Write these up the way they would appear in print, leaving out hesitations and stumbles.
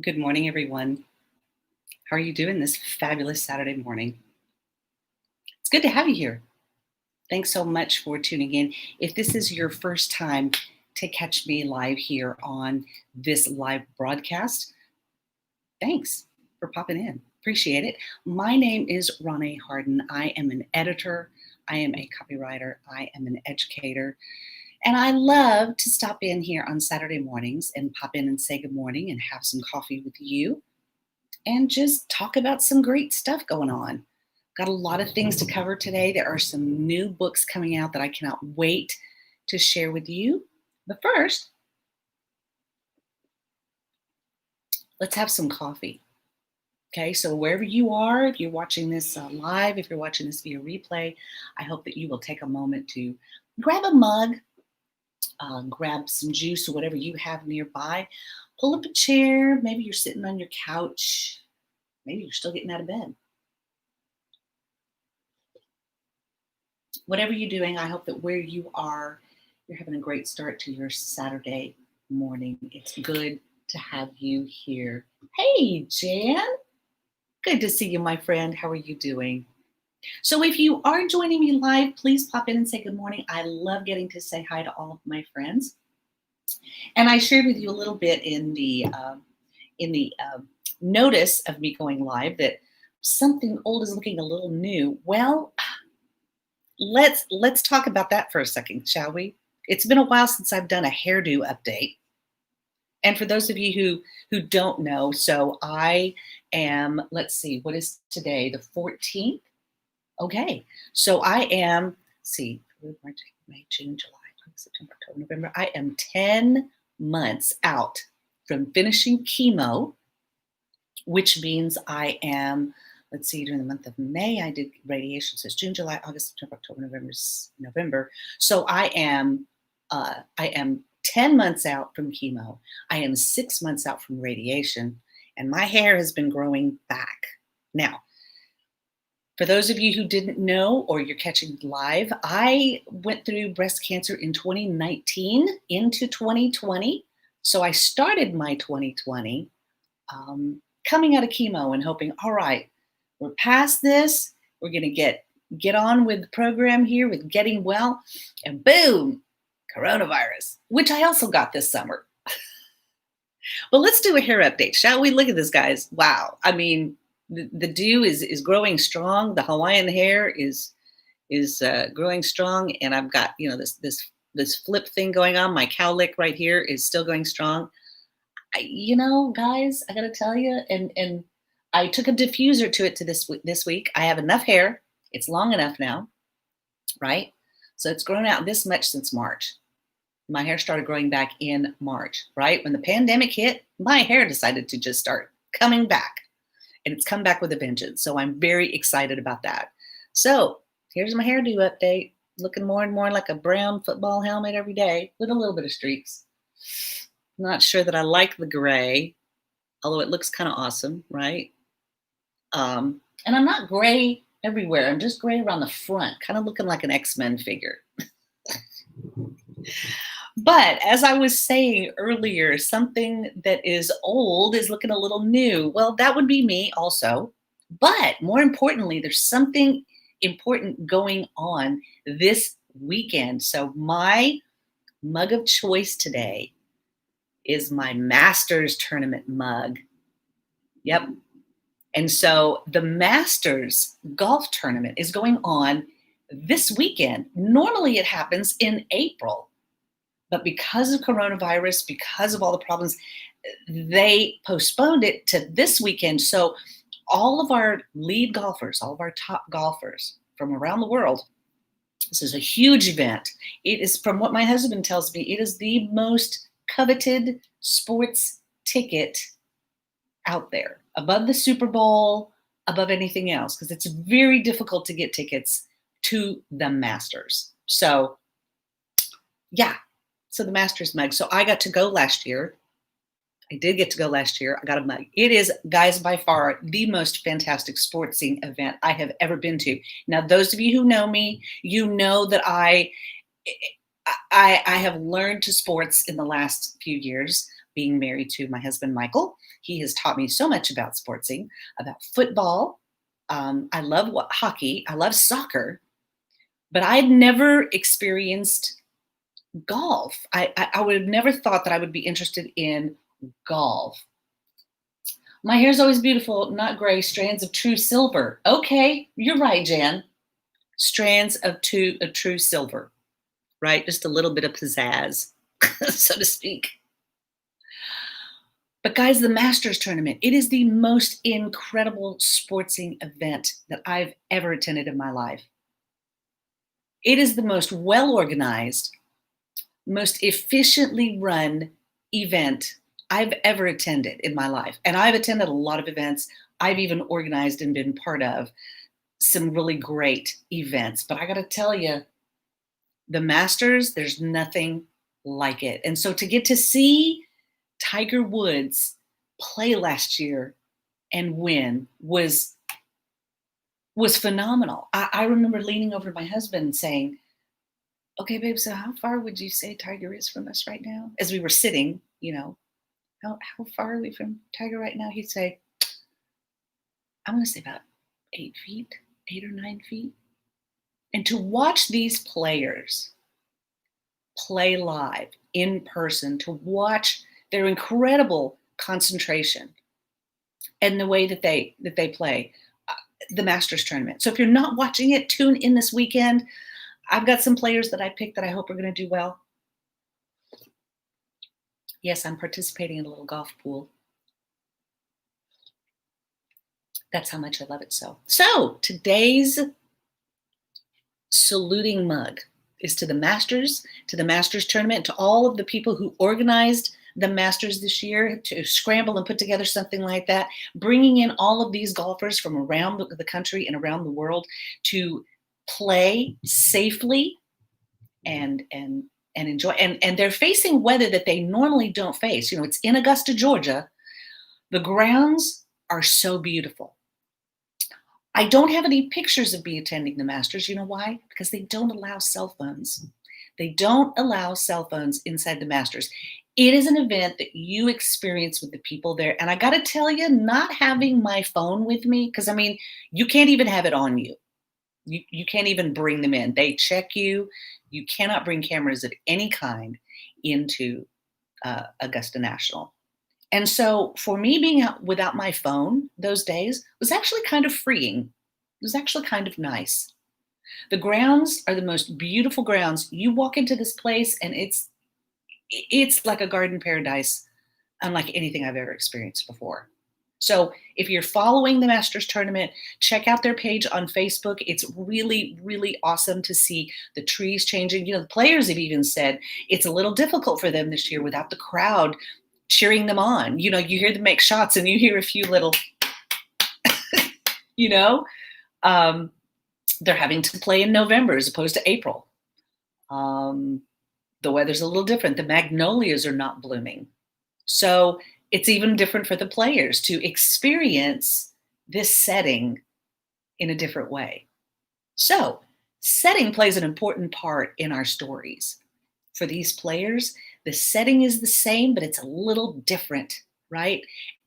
Good morning, everyone. How are you doing this fabulous Saturday morning? It's good to have you here. Thanks so much for tuning in. If this is your first time to catch me live here on this live broadcast, thanks for popping in. Appreciate it. My name is Ronnie Harden. I am an editor, I am a copywriter, I am an educator, and I love to stop in here on Saturday mornings and pop in and say good morning and have some coffee with you and just talk about some great stuff going on. Got a lot of things to cover today. There are some new books coming out that I cannot wait to share with you. But first, let's have some coffee. Okay, so wherever you are, if you're watching this live, if you're watching this via replay, I hope that you will take a moment to grab a mug, grab some juice or whatever you have nearby, pull up a chair. Maybe you're sitting on your couch. Maybe you're still getting out of bed. Whatever you're doing, I hope that where you are, you're having a great start to your Saturday morning. It's good to have you here. Hey, Jan. Good to see you, my friend. How are you doing? So if you are joining me live, please pop in and say good morning. I love getting to say hi to all of my friends. And I shared with you a little bit in the notice of me going live that something old is looking a little new. Well, let's talk about that for a second, shall we? It's been a while since I've done a hairdo update. And for those of you who don't know, so I am, let's see, what is today? The 14th? Okay. So I am, see, March, May, June, July, August, September, October, November. I am 10 months out from finishing chemo, which means I am, let's see, during the month of May, I did radiation. So it's June, July, August, September, October, November. So I am 10 months out from chemo. I am 6 months out from radiation, and my hair has been growing back. Now, for those of you who didn't know or you're catching live, I went through breast cancer in 2019 into 2020. So I started my 2020 coming out of chemo and hoping, all right, we're past this. We're going to get on with the program here with getting well. And boom, coronavirus, which I also got this summer. Well, let's do a hair update, shall we? Look at this, guys. Wow. I mean, the dew is growing strong. The Hawaiian hair is growing strong, and I've got this flip thing going on. My cowlick right here is still going strong. Guys, I gotta tell you, and I took a diffuser to it this week. I have enough hair. It's long enough now, right? So it's grown out this much since March. My hair started growing back in March, right? When the pandemic hit, my hair decided to just start coming back. And it's come back with a vengeance. So I'm very excited about that. So here's my hairdo update. Looking more and more like a brown football helmet every day with a little bit of streaks. Not sure that I like the gray, although it looks kind of awesome, right? And I'm not gray everywhere. I'm just gray around the front, kind of looking like an X-Men figure. But as I was saying earlier, something that is old is looking a little new. Well, that would be me also. But more importantly, there's something important going on this weekend. So my mug of choice today is my Masters tournament mug. Yep. And so the Masters golf tournament is going on this weekend. Normally it happens in April. But because of coronavirus, because of all the problems, they postponed it to this weekend. So all of our lead golfers, all of our top golfers from around the world, this is a huge event. It is, from what my husband tells me, it is the most coveted sports ticket out there, above the Super Bowl, above anything else, because it's very difficult to get tickets to the Masters. So yeah. So the Masters mug. So I got to go last year. I did get to go last year. I got a mug. It is, guys, by far the most fantastic sportsing event I have ever been to. Now, those of you who know me, you know that I have learned to sports in the last few years. being married to my husband, Michael. He has taught me so much about sportsing, about football. I love hockey. I love soccer, but I had never experienced golf. I would have never thought that I would be interested in golf. My hair's always beautiful, not gray, strands of true silver. Okay, you're right, Jan. Strands of true silver, right? Just a little bit of pizzazz, so to speak. But guys, the Masters tournament, it is the most incredible sportsing event that I've ever attended in my life. It is the most well-organized, most efficiently run event I've ever attended in my life. And I've attended a lot of events. I've even organized and been part of some really great events. But I got to tell you, the Masters, there's nothing like it. And so to get to see Tiger Woods play last year and win was phenomenal. I remember leaning over to my husband and saying, okay, babe, so how far would you say Tiger is from us right now? As we were sitting, how far are we from Tiger right now? He'd say, I want to say about 8 feet, 8 or 9 feet. And to watch these players play live in person, to watch their incredible concentration and the way that they play the Masters tournament. So if you're not watching it, tune in this weekend. I've got some players that I picked that I hope are going to do well. Yes, I'm participating in a little golf pool. That's how much I love it so. So today's saluting mug is to the Masters tournament, to all of the people who organized the Masters this year, to scramble and put together something like that, bringing in all of these golfers from around the country and around the world to play safely and enjoy. And they're facing weather that they normally don't face. It's in Augusta, Georgia. The grounds are so beautiful. I don't have any pictures of me attending the Masters. You know why? Because they don't allow cell phones. They don't allow cell phones inside the Masters. It is an event that you experience with the people there. And I got to tell you, not having my phone with me, because you can't even have it on you. You can't even bring them in. They check you. You cannot bring cameras of any kind into Augusta National. And so for me, being out without my phone those days was actually kind of freeing. It was actually kind of nice. The grounds are the most beautiful grounds. You walk into this place and it's like a garden paradise, unlike anything I've ever experienced before. So if you're following the Masters tournament, check out their page on Facebook. It's really, really awesome to see the trees changing. The players have even said it's a little difficult for them this year without the crowd cheering them on. You hear them make shots and you hear a few little, they're having to play in November as opposed to April. The weather's a little different. The magnolias are not blooming. So it's even different for the players to experience this setting in a different way. So setting plays an important part in our stories. For these players, the setting is the same, but it's a little different, right?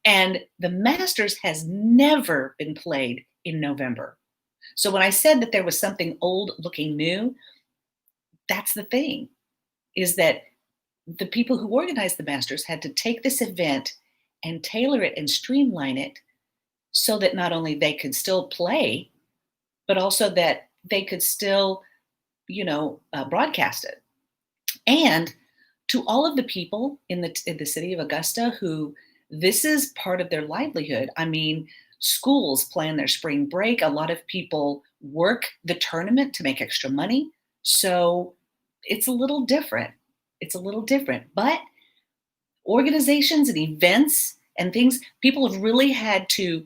And the Masters has never been played in November. So when I said that there was something old looking new, that's the thing, is that the people who organized the Masters had to take this event and tailor it and streamline it so that not only they could still play, but also that they could still, broadcast it. And to all of the people in the city of Augusta who this is part of their livelihood. Schools plan their spring break. A lot of people work the tournament to make extra money. So it's a little different. But organizations and events and things, people have really had to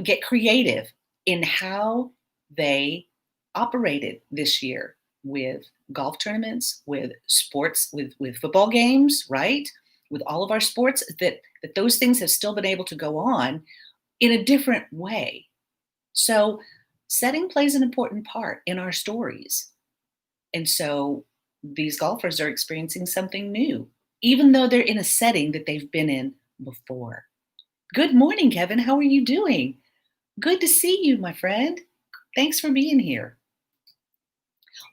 get creative in how they operated this year with golf tournaments, with sports, with football games, right? With all of our sports, that those things have still been able to go on in a different way. So setting plays an important part in our stories. And so these golfers are experiencing something new even though they're in a setting that they've been in before. Good morning, Kevin. How are you doing? Good to see you, my friend. Thanks for being here.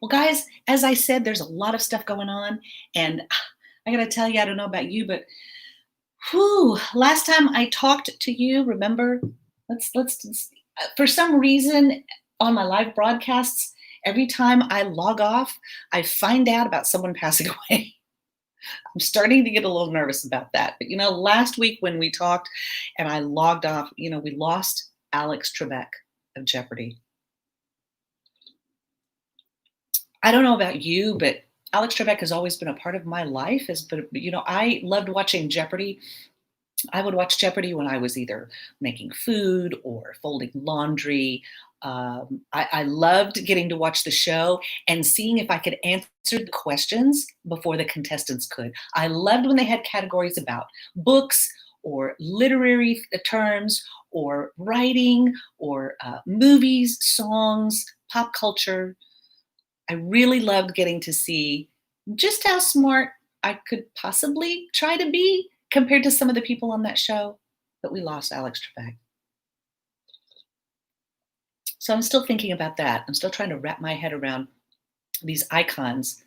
Well, guys, as I said, there's a lot of stuff going on, and I gotta tell you, I don't know about you, but whew, last time I talked to you, remember? For some reason on my live broadcasts, every time I log off, I find out about someone passing away. I'm starting to get a little nervous about that. But last week when we talked and I logged off, we lost Alex Trebek of Jeopardy. I don't know about you, but Alex Trebek has always been a part of my life. I loved watching Jeopardy. I would watch Jeopardy when I was either making food or folding laundry. I loved getting to watch the show and seeing if I could answer the questions before the contestants could. I loved when they had categories about books or literary terms or writing or movies, songs, pop culture. I really loved getting to see just how smart I could possibly try to be compared to some of the people on that show. But we lost Alex Trebek. So I'm still thinking about that. I'm still trying to wrap my head around these icons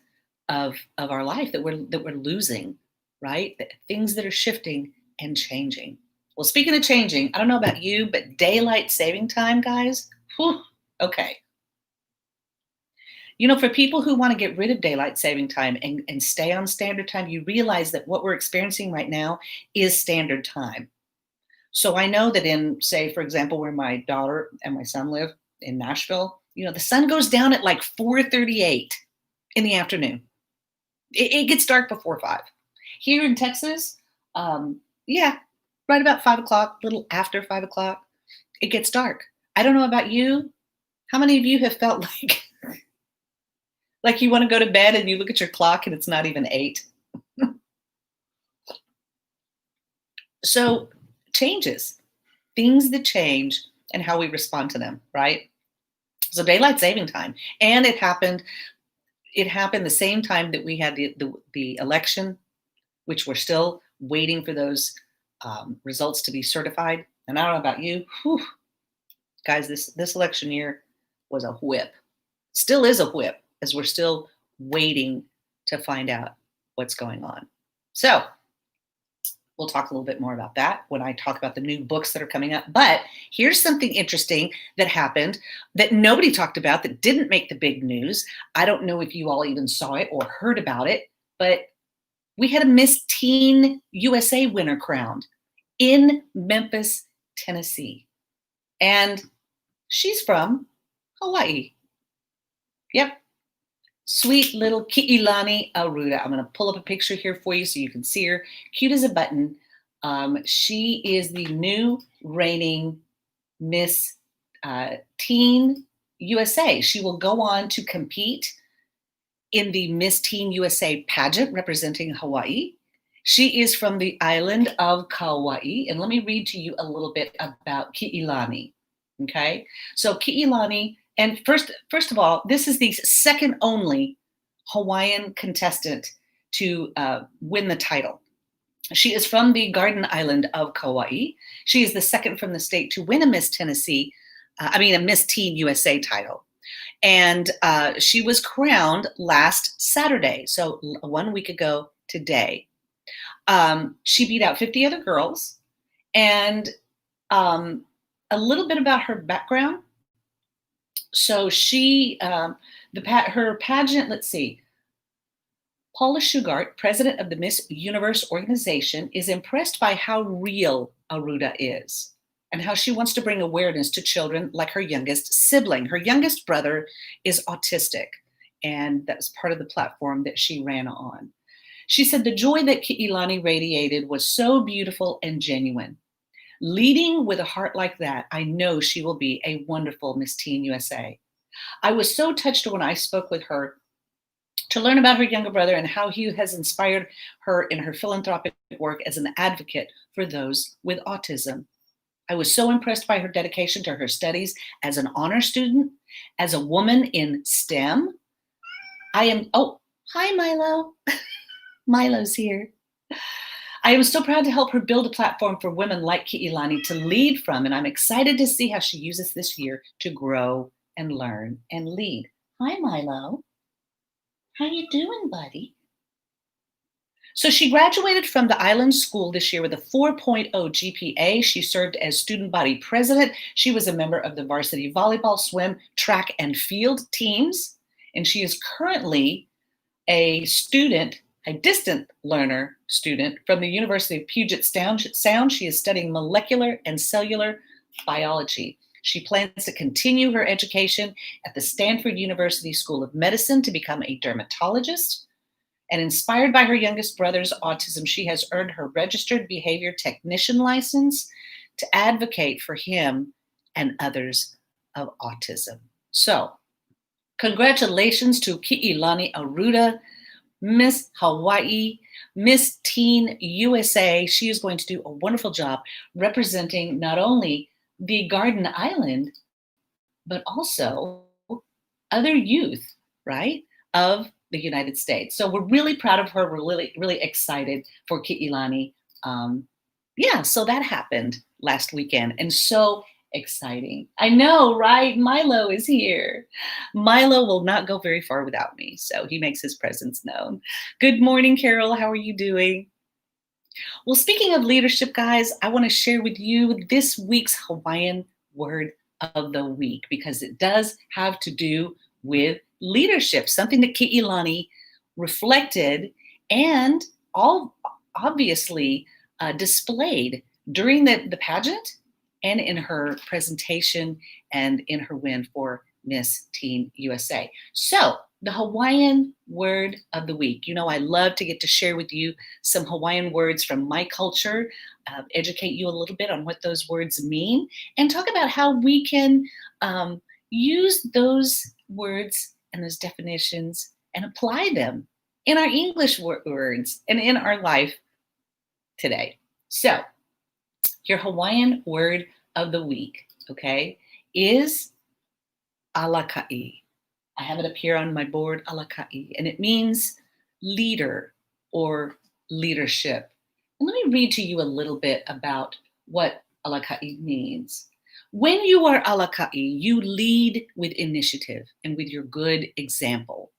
of our life that we're losing, right? Things that are shifting and changing. Well, speaking of changing, I don't know about you, but daylight saving time, guys, whew, okay. For people who want to get rid of daylight saving time and stay on standard time, you realize that what we're experiencing right now is standard time. So I know that in, say, for example, where my daughter and my son live in Nashville, the sun goes down at like 4:38 in the afternoon. It gets dark before 5. Here in Texas, yeah, right about 5 o'clock, a little after 5 o'clock, it gets dark. I don't know about you. How many of you have felt like you want to go to bed and you look at your clock and it's not even 8? So changes, things that change and how we respond to them, right? So daylight saving time. And it happened the same time that we had the election, which we're still waiting for those results to be certified. And I don't know about you, whew, guys, this election year was a whip. Still is a whip, as we're still waiting to find out what's going on. So we'll talk a little bit more about that when I talk about the new books that are coming up. But here's something interesting that happened that nobody talked about, that didn't make the big news. I don't know if you all even saw it or heard about it, but we had a Miss Teen USA winner crowned in Memphis, Tennessee. And she's from Hawaii. Yep. Sweet little Ki'ilani Aruda. I'm going to pull up a picture here for you so you can see her. Cute as a button. She is the new reigning Miss Teen USA. She will go on to compete in the Miss Teen USA pageant representing Hawaii. She is from the island of Kauai. And let me read to you a little bit about Ki'ilani. Okay. So Ki'ilani, and first of all, this is the second only Hawaiian contestant to win the title. She is from the Garden Island of Kauai. She is the second from the state to win a Miss Tennessee, a Miss Teen USA title. And she was crowned last Saturday, so 1 week ago today. She beat out 50 other girls. And a little bit about her background. So she, her pageant, let's see. Paula Shugart, president of the Miss Universe organization, is impressed by how real Aruda is and how she wants to bring awareness to children like her youngest sibling. Her youngest brother is autistic, and that was part of the platform that she ran on. She said the joy that Ki'ilani radiated was so beautiful and genuine. Leading with a heart like that, I know she will be a wonderful Miss Teen USA. I was so touched when I spoke with her to learn about her younger brother and how he has inspired her in her philanthropic work as an advocate for those with autism. I was so impressed by her dedication to her studies as an honor student, as a woman in STEM. Oh, hi, Milo. Milo's here. I am so proud to help her build a platform for women like Ki'ilani to lead from, and I'm excited to see how she uses this year to grow and learn and lead. Hi, Milo. How you doing, buddy? So she graduated from the Island School this year with a 4.0 GPA. She served as student body president. She was a member of the varsity volleyball, swim, track, and field teams. And she is currently a student, a distant learner student from the University of Puget Sound. She is studying molecular and cellular biology. She plans to continue her education at the Stanford University School of Medicine to become a dermatologist. And inspired by her youngest brother's autism, she has earned her registered behavior technician license to advocate for him and others of autism. So, congratulations to Ki'ilani Aruda, Miss Hawaii, Miss Teen USA. She is going to do a wonderful job representing not only the Garden Island, but also other youth, right, of the United States. So we're really proud of her. We're really, really excited for Ki'ilani. Yeah, so that happened last weekend, and so exciting. I know, right? Milo is here. Milo will not go very far without me, so he makes his presence known. Good morning, Carol. How are you doing? Well, speaking of leadership, guys, I want to share with you this week's Hawaiian word of the week because it does have to do with leadership, something that Ki'ilani reflected and all obviously displayed during the pageant and in her presentation and in her win for Miss Teen USA. So the Hawaiian word of the week. You know, I love to get to share with you some Hawaiian words from my culture, educate you a little bit on what those words mean, and talk about how we can use those words and those definitions and apply them in our English words and in our life today. So, your Hawaiian word of the week, okay, is alakai. I have it up here on my board, alakai, and it means leader or leadership. And let me read to you a little bit about what alakai means. When you are alakai, you lead with initiative and with your good example.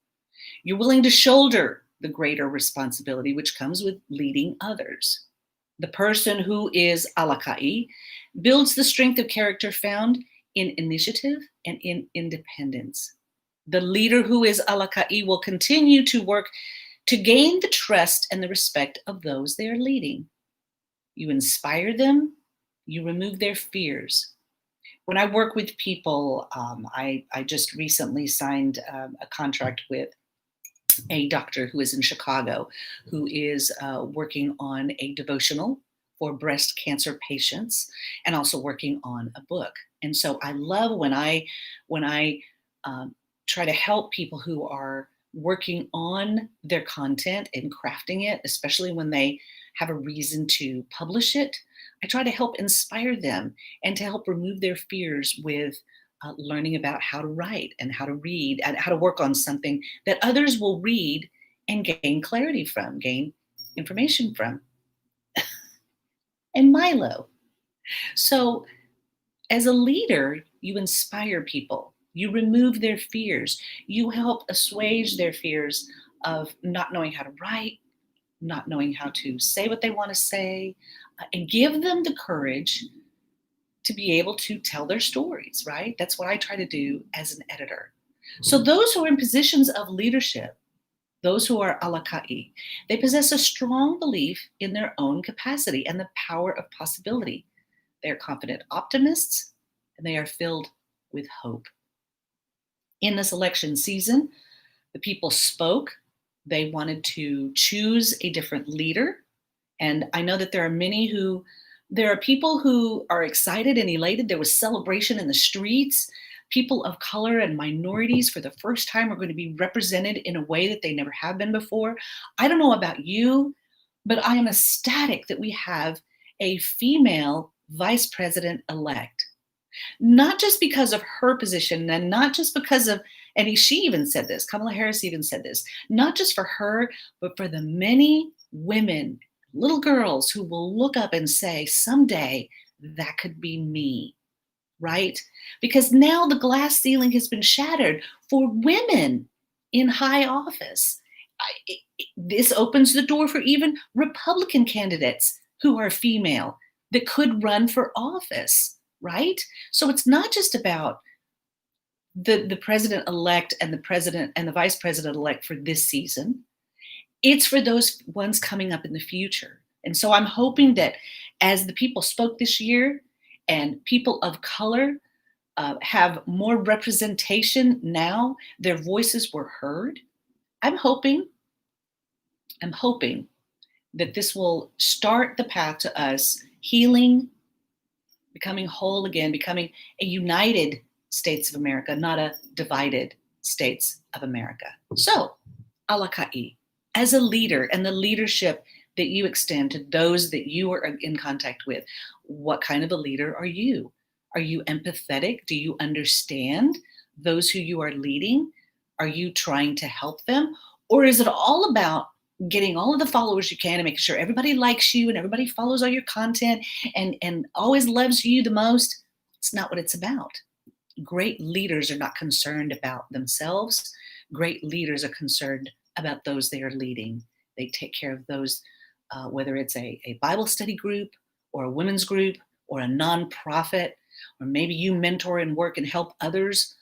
You're willing to shoulder the greater responsibility which comes with leading others. The person who is alakai builds the strength of character found in initiative and in independence. The leader who is alakai will continue to work to gain the trust and the respect of those they are leading. You inspire them, you remove their fears. When I work with people, I just recently signed a contract with a doctor who is in Chicago, who is working on a devotional for breast cancer patients and also working on a book. And so I love when I try to help people who are working on their content and crafting it, especially when they have a reason to publish it. I try to help inspire them and to help remove their fears with learning about how to write and how to read and how to work on something that others will read and gain clarity from, gain information from. And Milo. So, as a leader, you inspire people, you remove their fears, you help assuage their fears of not knowing how to write, not knowing how to say what they want to say, and give them the courage to be able to tell their stories, right? That's what I try to do as an editor. So those who are in positions of leadership, those who are alakai, they possess a strong belief in their own capacity and the power of possibility. They are confident optimists and they are filled with hope. In this election season, the people spoke. They wanted to choose a different leader. And I know that there are people who are excited and elated. There was celebration in the streets. People of color and minorities for the first time are going to be represented in a way that they never have been before. I don't know about you, but I am ecstatic that we have a female vice president elect. Not just because of her position and not just because of, and she even said this, Kamala Harris even said this, not just for her, but for the many women little girls who will look up and say, someday that could be me, right? Because now the glass ceiling has been shattered for women in high office. This opens the door for even Republican candidates who are female that could run for office, right? So it's not just about the president elect and the president and the vice president elect for this season. It's for those ones coming up in the future. And so I'm hoping that as the people spoke this year and people of color have more representation now, their voices were heard. I'm hoping that this will start the path to us healing, becoming whole again, becoming a united States of America, not a divided States of America. So, Alakai, as a leader and the leadership that you extend to those that you are in contact with, what kind of a leader are you? Are you empathetic? Do you understand those who you are leading? Are you trying to help them? Or is it all about getting all of the followers you can and making sure everybody likes you and everybody follows all your content and always loves you the most? It's not what it's about. Great leaders are not concerned about themselves. Great leaders are concerned about those they are leading. They take care of those, whether it's a Bible study group or a women's group or a nonprofit, or maybe you mentor and work and help others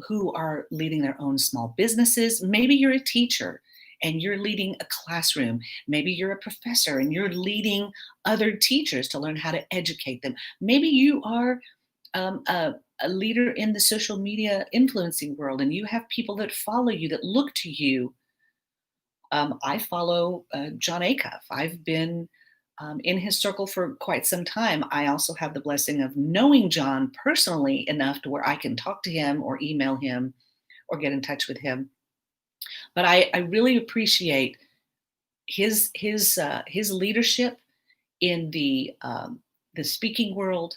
who are leading their own small businesses. Maybe you're a teacher and you're leading a classroom. Maybe you're a professor and you're leading other teachers to learn how to educate them. Maybe you are a leader in the social media influencing world and you have people that follow you, that look to you. I follow John Acuff. I've been in his circle for quite some time. I also have the blessing of knowing John personally enough to where I can talk to him or email him or get in touch with him. But I really appreciate his leadership in the speaking world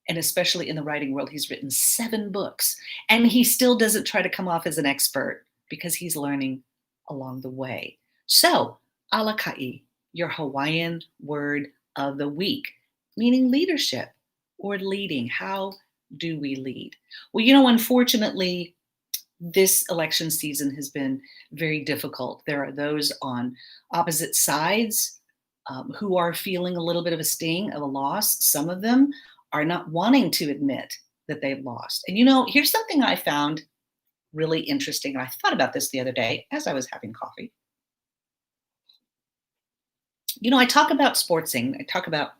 and especially in the writing world. He's written 7 books and he still doesn't try to come off as an expert because he's learning along the way. So, Alakai, your Hawaiian word of the week, meaning leadership or leading. How do we lead? Well, unfortunately, this election season has been very difficult. There are those on opposite sides who are feeling a little bit of a sting of a loss. Some of them are not wanting to admit that they've lost. And here's something I found really interesting. And I thought about this the other day as I was having coffee. I talk about sportsing. I talk about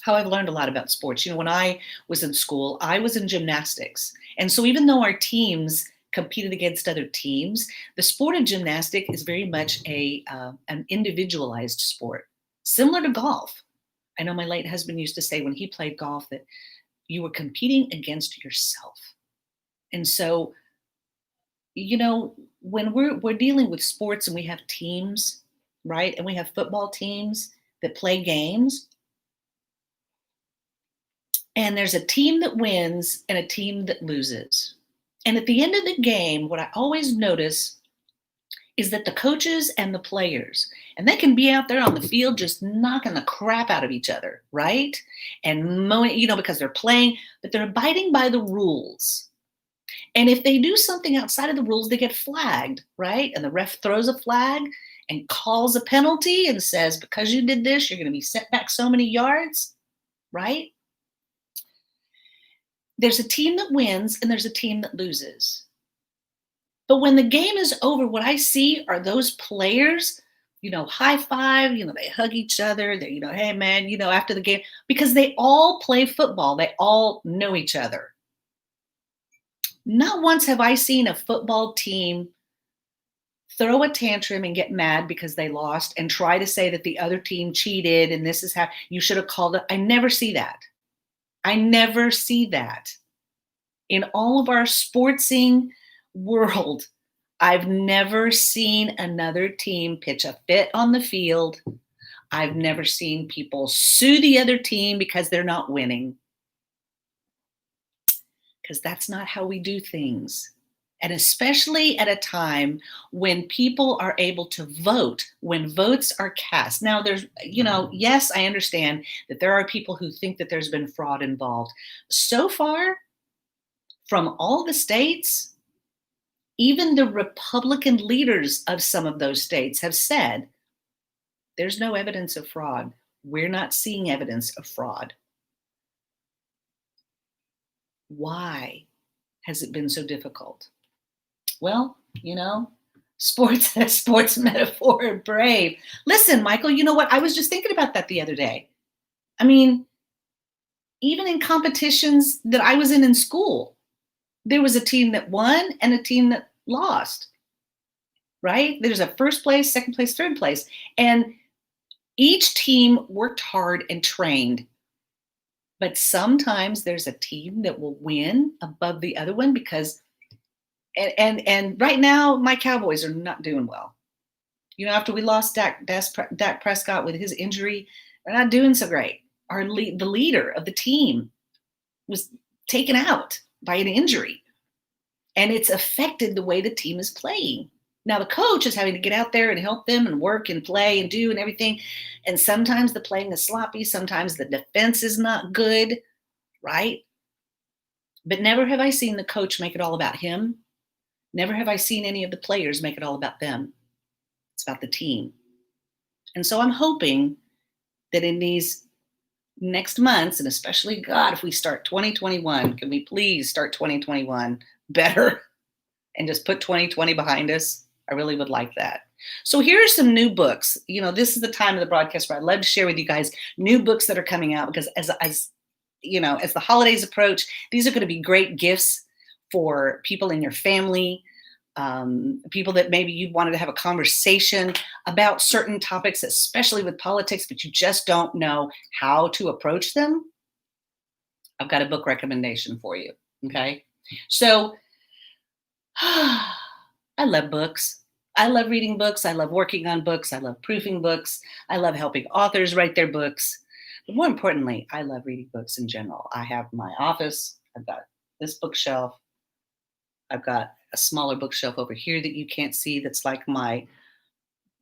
how I've learned a lot about sports. When I was in school, I was in gymnastics. And so even though our teams competed against other teams, the sport of gymnastic is very much an individualized sport, similar to golf. I know my late husband used to say when he played golf that you were competing against yourself. And so, when we're dealing with sports and we have teams, right? And we have football teams that play games. And there's a team that wins and a team that loses. And at the end of the game, what I always notice is that the coaches and the players, and they can be out there on the field just knocking the crap out of each other, right? And because they're playing, but they're abiding by the rules. And if they do something outside of the rules, they get flagged, right? And the ref throws a flag and calls a penalty and says, because you did this, you're going to be set back so many yards, right? There's a team that wins and there's a team that loses. But when the game is over, what I see are those players, high five, they hug each other. They, hey man, after the game, because they all play football. They all know each other. Not once have I seen a football team throw a tantrum and get mad because they lost and try to say that the other team cheated and this is how you should have called it. I never see that. I never see that. In all of our sportsing world, I've never seen another team pitch a fit on the field. I've never seen people sue the other team because they're not winning. Because that's not how we do things. And especially at a time when people are able to vote, when votes are cast. Now, yes, I understand that there are people who think that there's been fraud involved. So far, from all the states, even the Republican leaders of some of those states have said there's no evidence of fraud. We're not seeing evidence of fraud. Why has it been so difficult? Well, sports metaphor and brave. Listen, Michael, you know what? I was just thinking about that the other day. I mean, even in competitions that I was in school, there was a team that won and a team that lost, right? There's a first place, second place, third place. And each team worked hard and trained. But sometimes there's a team that will win above the other one because and right now my Cowboys are not doing well. After we lost Dak Prescott with his injury, they're not doing so great. The leader of the team was taken out by an injury, and it's affected the way the team is playing. Now the coach is having to get out there and help them and work and play and do and everything. And sometimes the playing is sloppy. Sometimes the defense is not good, right? But never have I seen the coach make it all about him. Never have I seen any of the players make it all about them. It's about the team. And so I'm hoping that in these next months, and especially, God, if we start 2021, can we please start 2021 better and just put 2020 behind us? I really would like that. So here are some new books. This is the time of the broadcast where I'd love to share with you guys new books that are coming out, because as the holidays approach, these are going to be great gifts for people in your family, people that maybe you wanted to have a conversation about certain topics, especially with politics, but you just don't know how to approach them. I've got a book recommendation for you. Okay. So I love books. I love reading books. I love working on books. I love proofing books. I love helping authors write their books. But more importantly, I love reading books in general. I have my office. I've got this bookshelf. I've got a smaller bookshelf over here that you can't see. That's like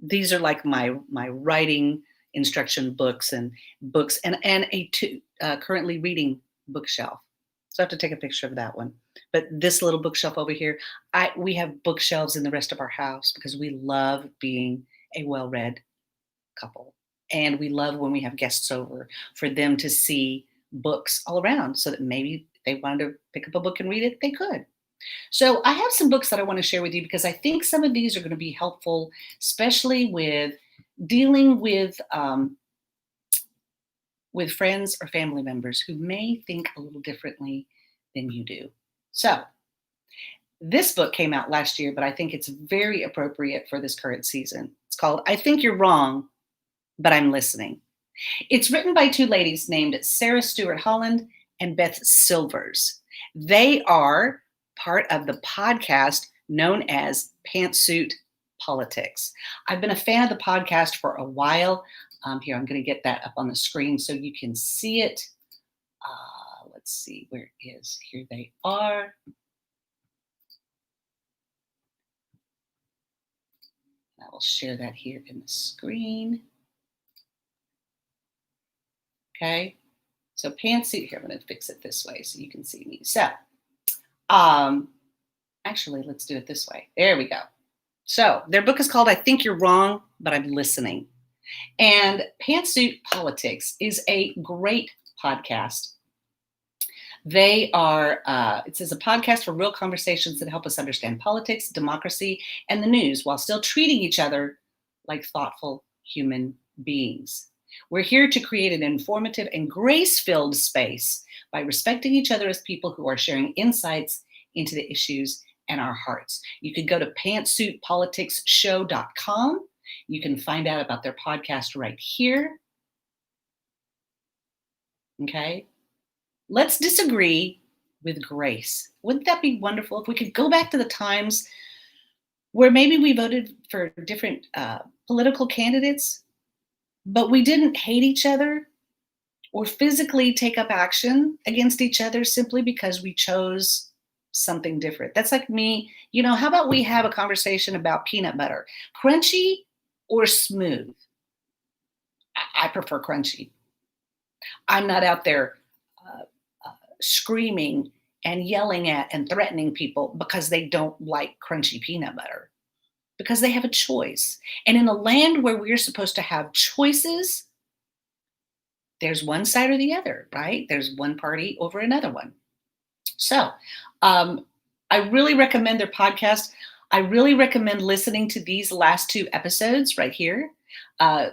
these are like my writing instruction books and a currently reading bookshelf. So I have to take a picture of that one. But this little bookshelf over here, we have bookshelves in the rest of our house because we love being a well-read couple. And we love when we have guests over for them to see books all around, so that maybe if they wanted to pick up a book and read it, they could. So I have some books that I want to share with you because I think some of these are going to be helpful, especially with dealing with friends or family members who may think a little differently than you do. So this book came out last year, but I think it's very appropriate for this current season. It's called I Think You're Wrong, But I'm Listening. It's written by two ladies named Sarah Stewart Holland and Beth Silvers. They are part of the podcast known as Pantsuit Politics. I've been a fan of the podcast for a while. Here, I'm going to get that up on the screen so you can see it. Let's see, where is, here they are. I will share that here in the screen. Okay, so Pantsuit, here, I'm going to fix it this way so you can see me. So, actually, let's do it this way. There we go. So their book is called I Think You're Wrong, But I'm Listening. And Pantsuit Politics is a great podcast. They are, it says a podcast for real conversations that help us understand politics, democracy, and the news while still treating each other like thoughtful human beings. We're here to create an informative and grace-filled space by respecting each other as people who are sharing insights into the issues and our hearts. You can go to pantsuitpoliticsshow.com. You can find out about their podcast right here. Okay. Let's disagree with grace. Wouldn't that be wonderful if we could go back to the times where maybe we voted for different political candidates, but we didn't hate each other or physically take up action against each other simply because we chose something different. That's like me, how about we have a conversation about peanut butter? Crunchy or smooth? I prefer crunchy. I'm not out there uh, screaming and yelling at and threatening people because they don't like crunchy peanut butter, because they have a choice. And in a land where we're supposed to have choices, there's one side or the other, right? There's one party over another one. So um, I really recommend their podcast. I really recommend listening to these last two episodes right here.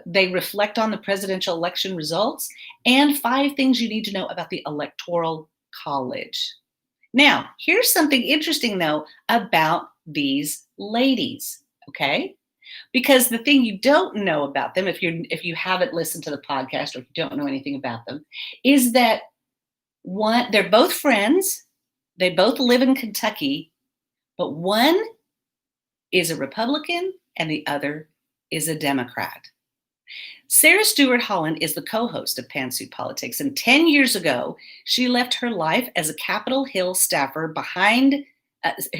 They reflect on the presidential election results and 5 things you need to know about the Electoral College. Now, here's something interesting, though, about these ladies, okay? Because the thing you don't know about them, if you haven't listened to the podcast or if you don't know anything about them, is that they're both friends. They both live in Kentucky, but one is a Republican and the other is a Democrat. Sarah Stewart Holland is the co-host of Pantsuit Politics, and 10 years ago, she left her life as a Capitol Hill staffer behind.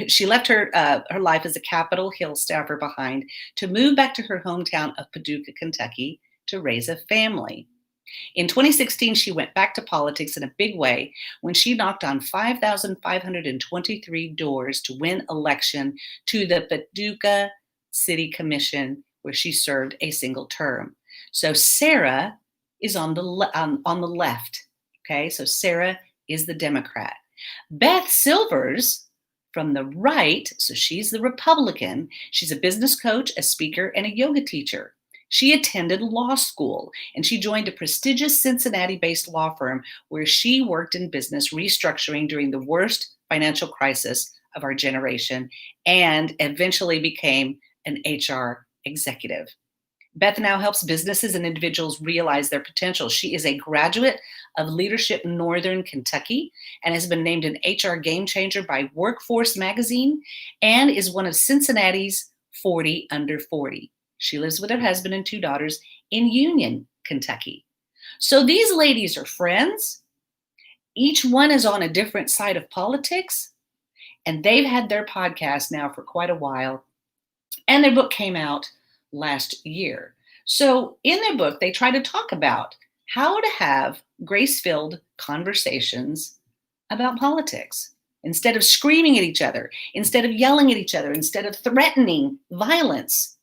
She left her life as a Capitol Hill staffer behind to move back to her hometown of Paducah, Kentucky, to raise a family. In 2016, she went back to politics in a big way when she knocked on 5,523 doors to win election to the Paducah City Commission, where she served a single term. So Sarah is on the left. Okay, so Sarah is the Democrat. Beth Silvers from the right, so she's the Republican. She's a business coach, a speaker, and a yoga teacher. She attended law school and she joined a prestigious Cincinnati-based law firm where she worked in business restructuring during the worst financial crisis of our generation and eventually became an HR executive. Beth now helps businesses and individuals realize their potential. She is a graduate of Leadership Northern Kentucky and has been named an HR game changer by Workforce Magazine and is one of Cincinnati's 40 under 40. She lives with her husband and 2 daughters in Union, Kentucky. So these ladies are friends. Each one is on a different side of politics, and they've had their podcast now for quite a while. And their book came out last year. So in their book, they try to talk about how to have grace-filled conversations about politics instead of screaming at each other, instead of yelling at each other, instead of threatening violence,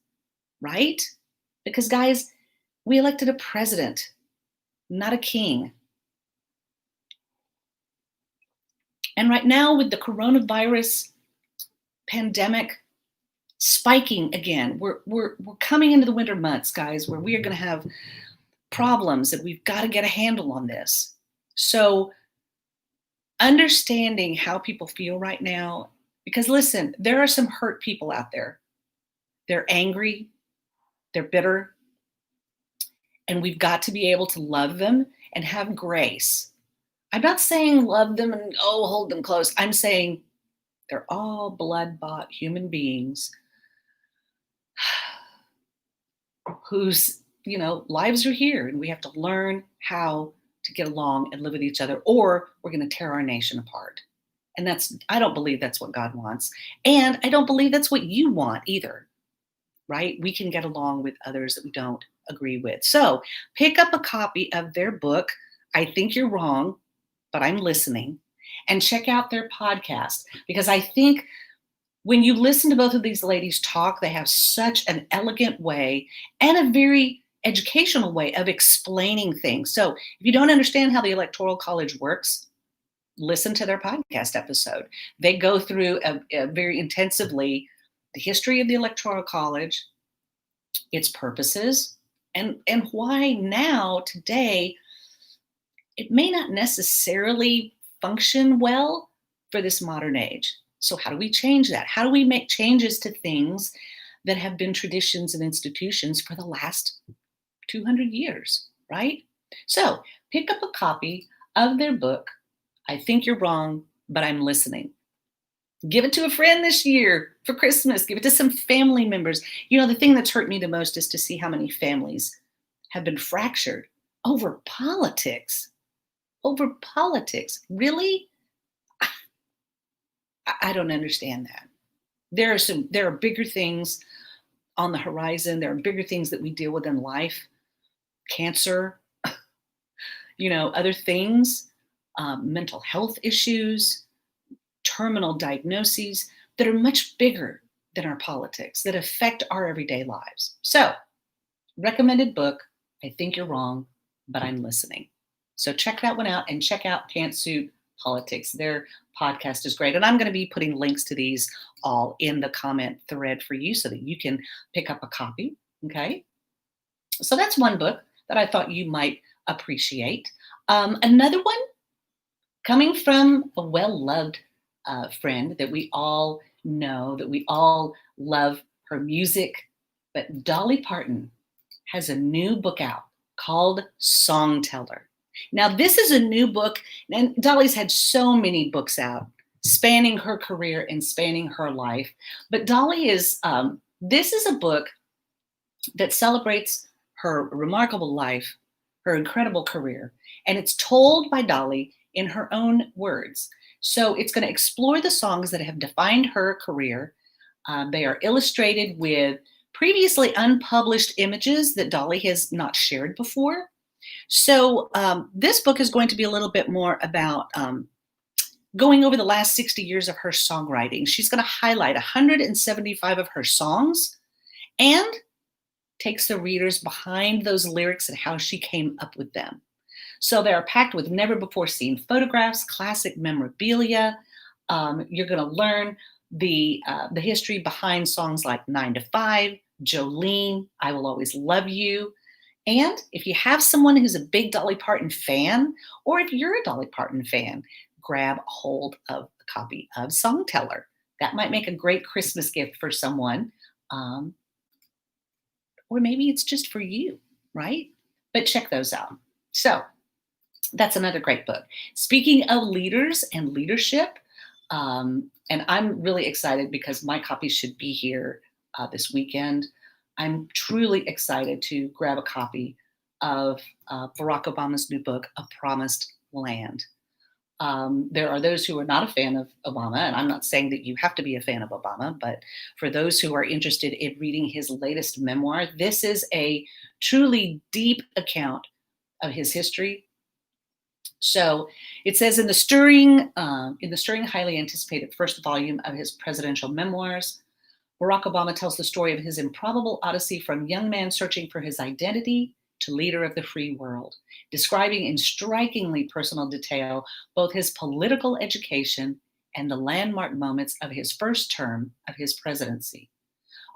right? Because guys, we elected a president, not a king. And right now with the coronavirus pandemic spiking again, we're coming into the winter months, guys, where we are going to have problems that we've got to get a handle on this. So understanding how people feel right now, because listen, there are some hurt people out there. They're angry, they're bitter, and we've got to be able to love them and have grace. I'm not saying love them and hold them close. I'm saying they're all blood-bought human beings whose lives are here, and we have to learn how to get along and live with each other, or we're going to tear our nation apart. And I don't believe that's what God wants, and I don't believe that's what you want either, right? We can get along with others that we don't agree with. So pick up a copy of their book, I Think You're Wrong, But I'm Listening, and check out their podcast, because I think when you listen to both of these ladies talk, they have such an elegant way and a very educational way of explaining things. So if you don't understand how the Electoral College works, listen to their podcast episode. They go through very intensively the history of the Electoral College, its purposes, and why now, today, it may not necessarily function well for this modern age. So how do we change that? How do we make changes to things that have been traditions and institutions for the last 200 years, right? So pick up a copy of their book, I Think You're Wrong, But I'm Listening. Give it to a friend this year for Christmas. Give it to some family members. The thing that's hurt me the most is to see how many families have been fractured over politics. Over politics. Really? I don't understand that. There are bigger things on the horizon. There are bigger things that we deal with in life, cancer, other things, mental health issues, terminal diagnoses that are much bigger than our politics, that affect our everyday lives. So, recommended book. I think you're wrong, but I'm listening. So check that one out and check out Pantsuit Politics. Their podcast is great. And I'm going to be putting links to these all in the comment thread for you so that you can pick up a copy. Okay. So that's one book that I thought you might appreciate. Another one coming from a well-loved friend that we all know, that we all love her music, but Dolly Parton has a new book out called Songteller. Now, this is a new book, and Dolly's had so many books out spanning her career and spanning her life. But Dolly this is a book that celebrates her remarkable life, her incredible career, and it's told by Dolly in her own words. So it's going to explore the songs that have defined her career. They are illustrated with previously unpublished images that Dolly has not shared before. So this book is going to be a little bit more about going over the last 60 years of her songwriting. She's going to highlight 175 of her songs and takes the readers behind those lyrics and how she came up with them. So they are packed with never before seen photographs, classic memorabilia. You're going to learn the history behind songs like 9 to 5, Jolene, I Will Always Love You. And if you have someone who's a big Dolly Parton fan, or if you're a Dolly Parton fan, grab a hold of a copy of Songteller. That might make a great Christmas gift for someone. Or maybe it's just for you, right? But check those out. So that's another great book. Speaking of leaders and leadership, and I'm really excited because my copy should be here this weekend. I'm truly excited to grab a copy of Barack Obama's new book, A Promised Land. There are those who are not a fan of Obama, and I'm not saying that you have to be a fan of Obama, but for those who are interested in reading his latest memoir, this is a truly deep account of his history. So it says in the stirring, highly anticipated first volume of his presidential memoirs, Barack Obama tells the story of his improbable odyssey from young man searching for his identity to leader of the free world, describing in strikingly personal detail both his political education and the landmark moments of his first term of his presidency.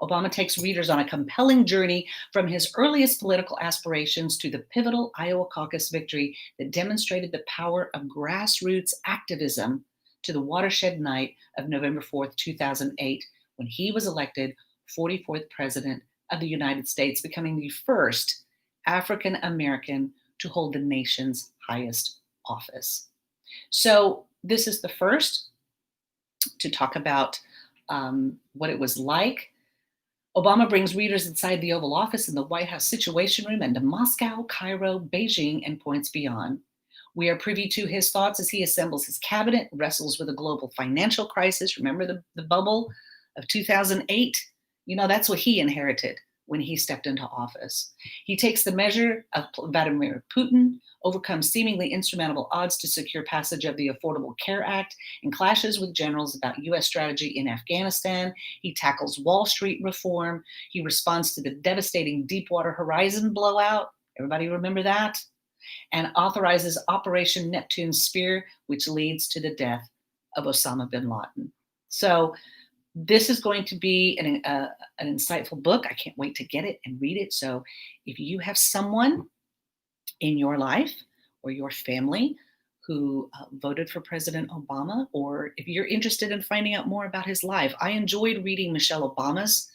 Obama takes readers on a compelling journey from his earliest political aspirations to the pivotal Iowa caucus victory that demonstrated the power of grassroots activism to the watershed night of November 4th, 2008, when he was elected 44th president of the United States, becoming the first African American to hold the nation's highest office. So this is the first to talk about what it was like. Obama brings readers inside the Oval Office and the White House Situation Room and to Moscow, Cairo, Beijing, and points beyond. We are privy to his thoughts as he assembles his cabinet, wrestles with a global financial crisis. Remember the bubble of 2008? That's what he inherited when he stepped into office. He takes the measure of Vladimir Putin, overcomes seemingly insurmountable odds to secure passage of the Affordable Care Act, and clashes with generals about U.S. strategy in Afghanistan. He tackles Wall Street reform. He responds to the devastating Deepwater Horizon blowout. Everybody remember that? And authorizes Operation Neptune Spear, which leads to the death of Osama bin Laden. So this is going to be an insightful book. I can't wait to get it and read it. So if you have someone in your life or your family who voted for President Obama, or if you're interested in finding out more about his life, I enjoyed reading Michelle Obama's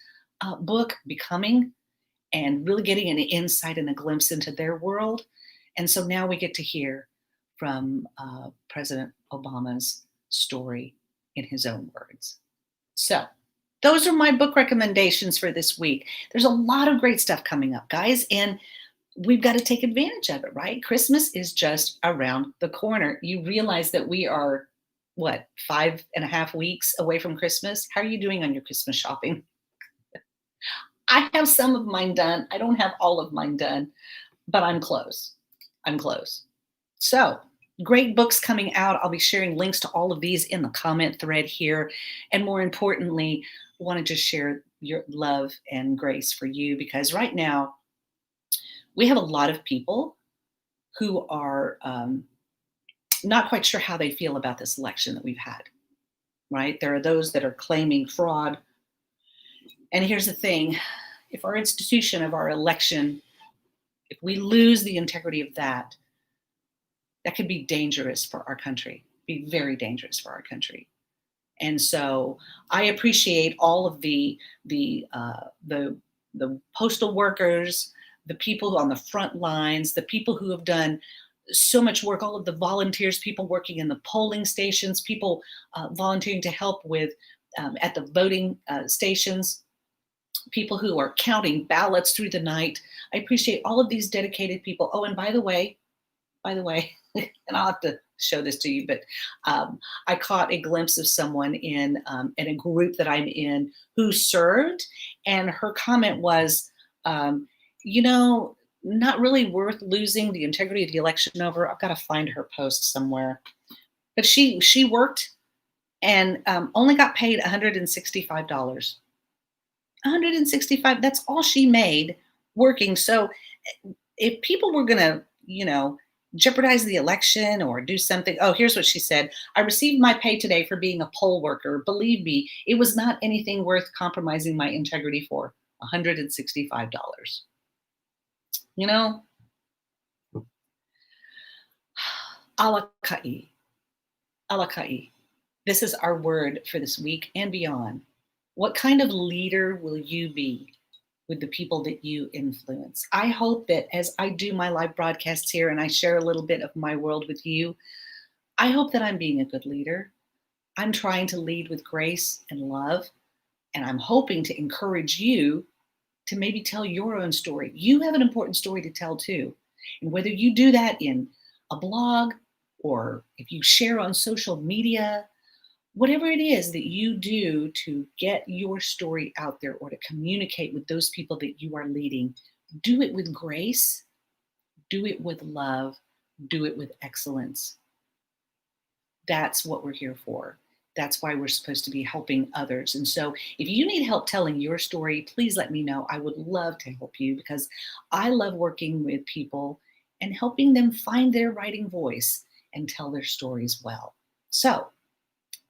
book, Becoming, and really getting an insight and a glimpse into their world. And so now we get to hear from President Obama's story in his own words. So those are my book recommendations for this week. There's a lot of great stuff coming up, guys, and we've got to take advantage of it, right? Christmas is just around the corner. You realize that we are what, 5.5 weeks away from Christmas. How are you doing on your Christmas shopping? I have some of mine done. I don't have all of mine done, but I'm close. I'm close. So, great books coming out. I'll be sharing links to all of these in the comment thread here. And more importantly, I want to just share your love and grace for you, because right now we have a lot of people who are not quite sure how they feel about this election that we've had, right? There are those that are claiming fraud. And here's the thing, if our institution of our election, if we lose the integrity of that, that could be dangerous for our country, be very dangerous for our country. And so I appreciate all of the postal workers, the people on the front lines, the people who have done so much work, all of the volunteers, people working in the polling stations, people volunteering to help with at the voting stations, people who are counting ballots through the night. I appreciate all of these dedicated people. Oh, and by the way, and I'll have to show this to you, but I caught a glimpse of someone in a group that I'm in who served, and her comment was, you know, not really worth losing the integrity of the election over. I've got to find her post somewhere, but she worked and only got paid $165. 165. That's all she made working. So if people were going to, jeopardize the election or do something. Oh, here's what she said. I received my pay today for being a poll worker. Believe me, it was not anything worth compromising my integrity for. $165. Alakai. Alakai. This is our word for this week and beyond. What kind of leader will you be with the people that you influence? I hope that as I do my live broadcasts here and I share a little bit of my world with you, I hope that I'm being a good leader. I'm trying to lead with grace and love, and I'm hoping to encourage you to maybe tell your own story. You have an important story to tell too. And whether you do that in a blog or if you share on social media, whatever it is that you do to get your story out there or to communicate with those people that you are leading, do it with grace, do it with love, do it with excellence. That's what we're here for. That's why we're supposed to be helping others. And so if you need help telling your story, please let me know. I would love to help you because I love working with people and helping them find their writing voice and tell their stories well. So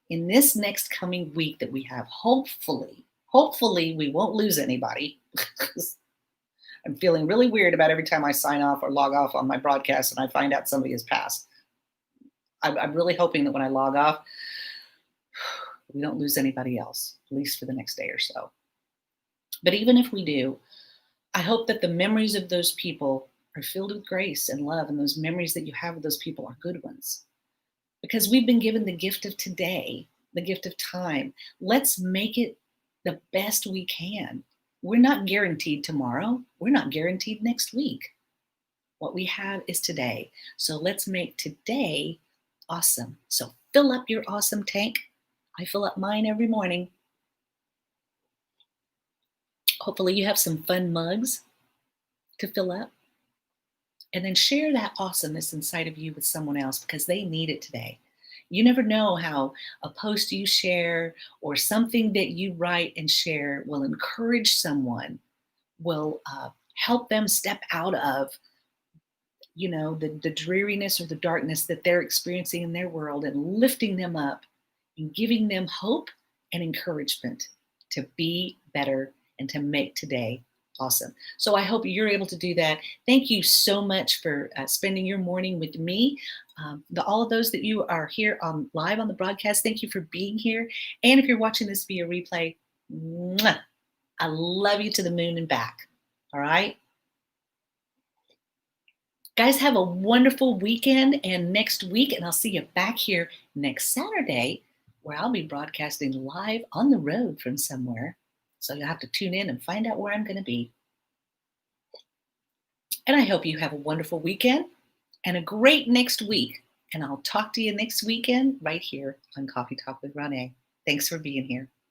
in this next coming week that we have, hopefully we won't lose anybody. I'm feeling really weird about every time I sign off or log off on my broadcast and I find out somebody has passed. I'm really hoping that when I log off, we don't lose anybody else, at least for the next day or so. But even if we do, I hope that the memories of those people are filled with grace and love, and those memories that you have of those people are good ones. Because we've been given the gift of today, the gift of time. Let's make it the best we can. We're not guaranteed tomorrow. We're not guaranteed next week. What we have is today. So let's make today awesome. So fill up your awesome tank. I fill up mine every morning. Hopefully you have some fun mugs to fill up. And then share that awesomeness inside of you with someone else because they need it today. You never know how a post you share or something that you write and share will encourage someone, will help them step out of, the dreariness or the darkness that they're experiencing in their world and lifting them up and giving them hope and encouragement to be better and to make today awesome. So I hope you're able to do that. Thank you so much for spending your morning with me. All of those that you are here on live on the broadcast, thank you for being here. And if you're watching this via replay, mwah, I love you to the moon and back. All right. Guys, have a wonderful weekend and next week, and I'll see you back here next Saturday where I'll be broadcasting live on the road from somewhere. So you'll have to tune in and find out where I'm going to be. And I hope you have a wonderful weekend and a great next week. And I'll talk to you next weekend right here on Coffee Talk with Ronnie. Thanks for being here.